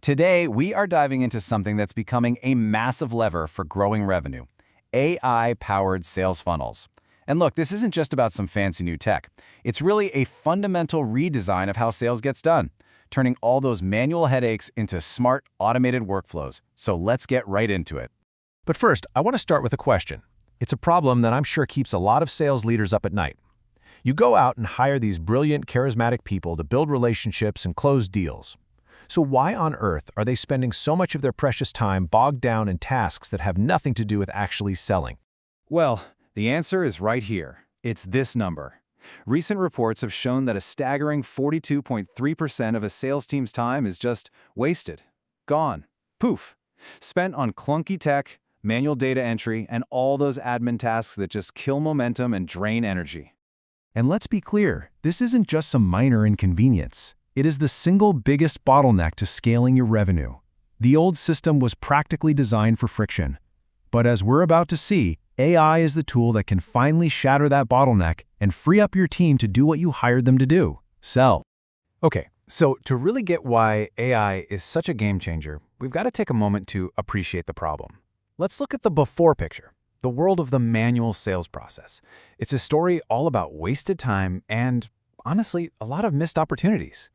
Today, we are diving into something that's becoming a massive lever for growing revenue: AI-powered sales funnels. And look, this isn't just about some fancy new tech. It's really a fundamental redesign of how sales gets done, turning all those manual headaches into smart, automated workflows. So let's get right into it. But first, I want to start with a question. It's a problem that I'm sure keeps a lot of sales leaders up at night. You go out and hire these brilliant, charismatic people to build relationships and close deals. So why on earth are they spending so much of their precious time bogged down in tasks that have nothing to do with actually selling? Well, the answer is right here. It's this number. Recent reports have shown that a staggering 42.3% of a sales team's time is just wasted, gone, poof, spent on clunky tech, manual data entry, and all those admin tasks that just kill momentum and drain energy. And let's be clear, this isn't just some minor inconvenience. It is the single biggest bottleneck to scaling your revenue. The old system was practically designed for friction. But as we're about to see, AI is the tool that can finally shatter that bottleneck and free up your team to do what you hired them to do: sell. Okay, so to really get why AI is such a game changer, we've got to take a moment to appreciate the problem. Let's look at the before picture, the world of the manual sales process. It's a story all about wasted time and, honestly, a lot of missed opportunities.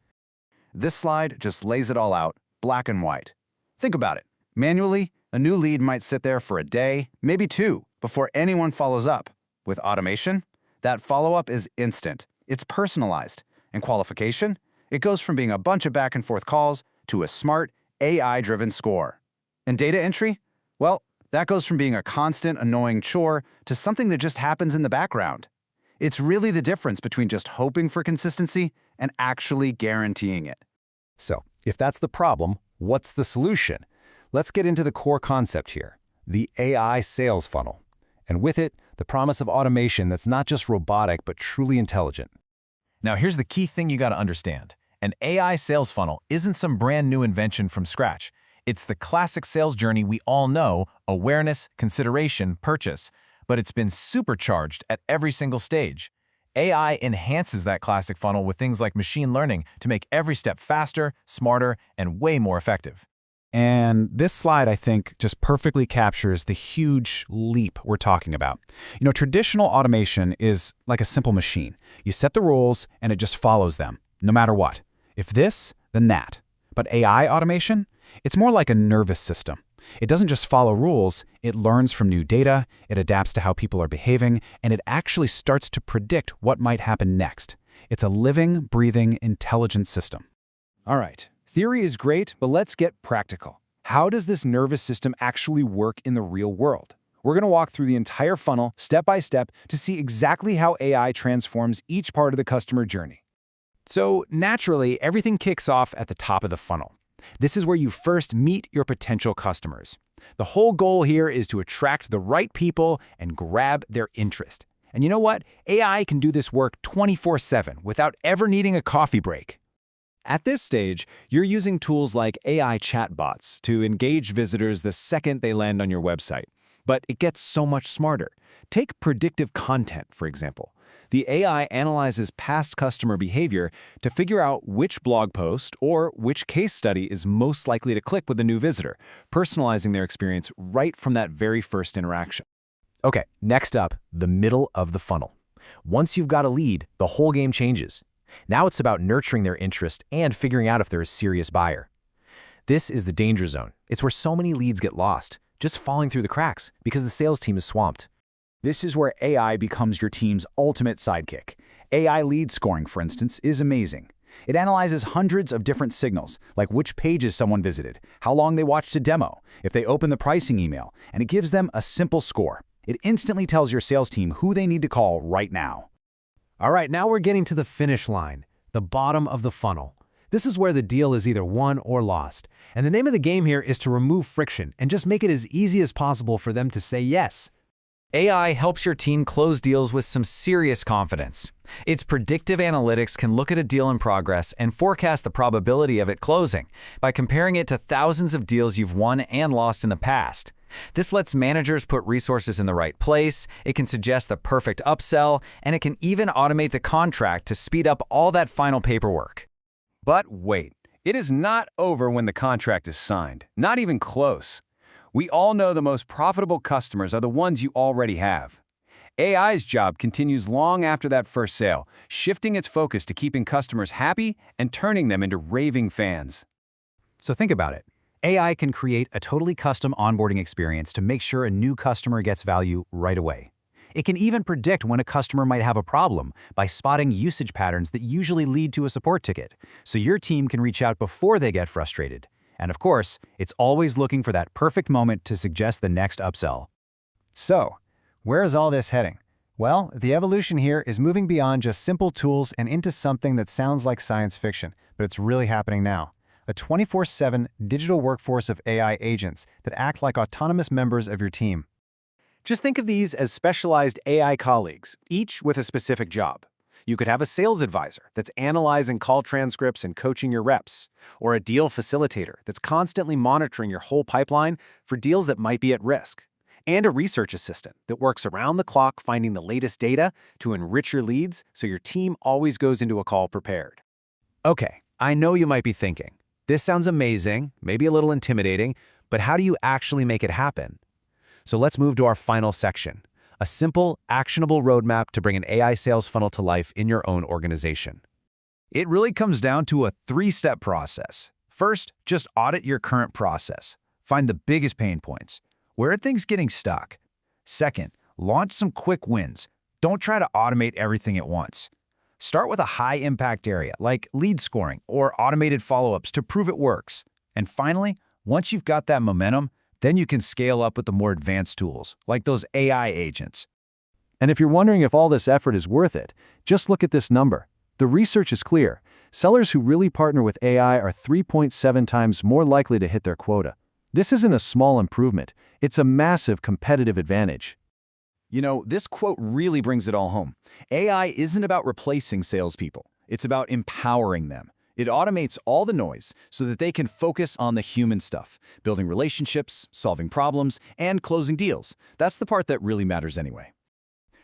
This slide just lays it all out, black and white. Think about it. Manually, a new lead might sit there for a day, maybe two, before anyone follows up. With automation, that follow-up is instant. It's personalized. And qualification? It goes from being a bunch of back-and-forth calls to a smart, AI-driven score. And data entry? Well, that goes from being a constant, annoying chore to something that just happens in the background. It's really the difference between just hoping for consistency and actually guaranteeing it. So, if that's the problem, what's the solution? Let's get into the core concept here, the AI sales funnel. And with it, the promise of automation that's not just robotic, but truly intelligent. Now here's the key thing you got to understand. An AI sales funnel isn't some brand new invention from scratch. It's the classic sales journey we all know: awareness, consideration, purchase. But it's been supercharged at every single stage. AI enhances that classic funnel with things like machine learning to make every step faster, smarter, and way more effective. And this slide, I think, just perfectly captures the huge leap we're talking about. Traditional automation is like a simple machine. You set the rules and it just follows them, no matter what. If this, then that. But AI automation? It's more like a nervous system. It doesn't just follow rules, it learns from new data, it adapts to how people are behaving, and it actually starts to predict what might happen next. It's a living, breathing, intelligent system. All right, theory is great, but let's get practical. How does this nervous system actually work in the real world? We're going to walk through the entire funnel, step by step, to see exactly how AI transforms each part of the customer journey. So, naturally, everything kicks off at the top of the funnel. This is where you first meet your potential customers. The whole goal here is to attract the right people and grab their interest. And you know what? AI can do this work 24/7 without ever needing a coffee break. At this stage, you're using tools like AI chatbots to engage visitors the second they land on your website. But it gets so much smarter. Take predictive content, for example. The AI analyzes past customer behavior to figure out which blog post or which case study is most likely to click with a new visitor, personalizing their experience right from that very first interaction. Okay, next up, the middle of the funnel. Once you've got a lead, the whole game changes. Now it's about nurturing their interest and figuring out if they're a serious buyer. This is the danger zone. It's where so many leads get lost, just falling through the cracks because the sales team is swamped. This is where AI becomes your team's ultimate sidekick. AI lead scoring, for instance, is amazing. It analyzes hundreds of different signals, like which pages someone visited, how long they watched a demo, if they opened the pricing email, and it gives them a simple score. It instantly tells your sales team who they need to call right now. All right, now we're getting to the finish line, the bottom of the funnel. This is where the deal is either won or lost. And the name of the game here is to remove friction and just make it as easy as possible for them to say yes. AI helps your team close deals with some serious confidence. Its predictive analytics can look at a deal in progress and forecast the probability of it closing by comparing it to thousands of deals you've won and lost in the past. This lets managers put resources in the right place, it can suggest the perfect upsell, and it can even automate the contract to speed up all that final paperwork. But wait, It is not over when the contract is signed, not even close. We all know the most profitable customers are the ones you already have. AI's job continues long after that first sale, shifting its focus to keeping customers happy and turning them into raving fans. So think about it. AI can create a totally custom onboarding experience to make sure a new customer gets value right away. It can even predict when a customer might have a problem by spotting usage patterns that usually lead to a support ticket, so your team can reach out before they get frustrated. And of course, it's always looking for that perfect moment to suggest the next upsell. So, where is all this heading? Well, the evolution here is moving beyond just simple tools and into something that sounds like science fiction, but it's really happening now. A 24/7 digital workforce of AI agents that act like autonomous members of your team. Just think of these as specialized AI colleagues, each with a specific job. You could have a sales advisor that's analyzing call transcripts and coaching your reps, or a deal facilitator that's constantly monitoring your whole pipeline for deals that might be at risk, and a research assistant that works around the clock finding the latest data to enrich your leads so your team always goes into a call prepared. Okay, I know you might be thinking, this sounds amazing, maybe a little intimidating, but how do you actually make it happen? So let's move to our final section, a simple, actionable roadmap to bring an AI sales funnel to life in your own organization. It really comes down to a 3-step process. First, just audit your current process. Find the biggest pain points. Where are things getting stuck? Second, launch some quick wins. Don't try to automate everything at once. Start with a high-impact area like lead scoring or automated follow-ups to prove it works. And finally, once you've got that momentum, then you can scale up with the more advanced tools, like those AI agents. And if you're wondering if all this effort is worth it, just look at this number. The research is clear. Sellers who really partner with AI are 3.7 times more likely to hit their quota. This isn't a small improvement. It's a massive competitive advantage. You know, this quote really brings it all home. AI isn't about replacing salespeople. It's about empowering them. It automates all the noise so that they can focus on the human stuff, building relationships, solving problems, and closing deals. That's the part that really matters anyway.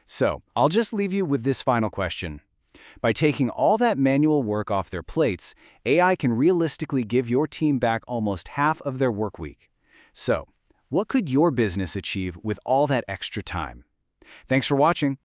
So, I'll just leave you with this final question. By taking all that manual work off their plates, AI can realistically give your team back almost half of their work week. So, what could your business achieve with all that extra time? Thanks for watching.